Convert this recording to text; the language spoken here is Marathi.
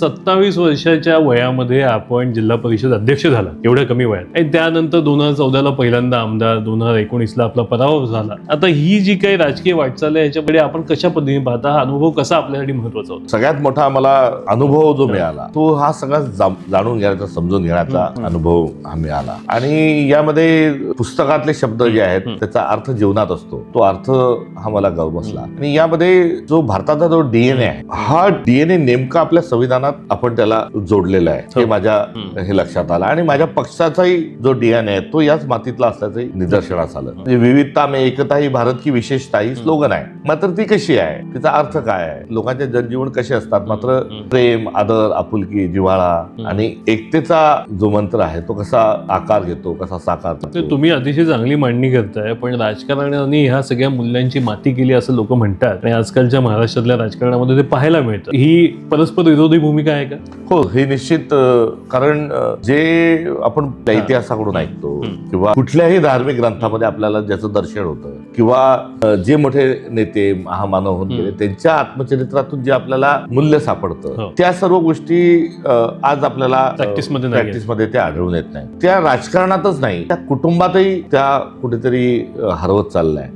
27 वर्षाच्या वयामध्ये आपण जिल्हा परिषद अध्यक्ष झाला, एवढ्या कमी वयात. आणि त्यानंतर 2014ला पहिल्यांदा आमदार, 2019ला आपला पराभव झाला. आता ही जी काही राजकीय वाटचाल आहे याच्याकडे आपण कशा पद्धतीने पाहता? हा अनुभव कसा आपल्यासाठी महत्वाचा होता? सगळ्यात मोठा मला अनुभव जो मिळाला तो हा सगळा जाणून घेण्याचा, समजून घेण्याचा अनुभव हा मिळाला. आणि यामध्ये पुस्तकातले शब्द जे आहेत त्याचा अर्थ जीवनात असतो, तो अर्थ हा मला बसला. आणि यामध्ये जो भारताचा जो डीएनए आहे, हा डीएनए नेमका आपल्या संविधानात आपण त्याला जोडलेला आहे हे माझ्या हे लक्षात आलं. आणि माझ्या पक्षाचाही जो डीएनए आहे तो याच मातीतला असल्याचंही निदर्शनास आलं. म्हणजे विविधता में एकता ही भारत की विशेषता ही स्लोगन आहे, मात्र ती कशी आहे, तिचा अर्थ काय आहे, लोकांचे जनजीवन कसे असतात, मात्र प्रेम, आदर, आपुलकी, जिव्हाळा आणि एकतेचा जो मंत्र आहे तो कसा आकार घेतो, कसा साकार करतो. तुम्ही अतिशय चांगली मांडणी करताय, पण राजकारण्यांनी ह्या सगळ्या मूल्यांची माती केली असं लोक म्हणतात. आणि आजकालच्या महाराष्ट्रातल्या राजकारणामध्ये ते पाहायला मिळतं. ही परस्पर विरोधी भूमिका आहे का? हो, हे निश्चित. कारण जे आपण त्या इतिहासाकडून ऐकतो किंवा कुठल्याही धार्मिक ग्रंथामध्ये आपल्याला ज्याचं दर्शन होतं किंवा जे मोठे नेते महामानव होऊन गेले त्यांच्या आत्मचरित्रातून जे आपल्याला मूल्य सापडतं, त्या सर्व गोष्टी आज आपल्याला प्रॅक्टिसमध्ये त्या आढळून येत नाही. त्या राजकारणातच नाही, त्या कुटुंबातही त्या कुठेतरी हरवत चाललाय.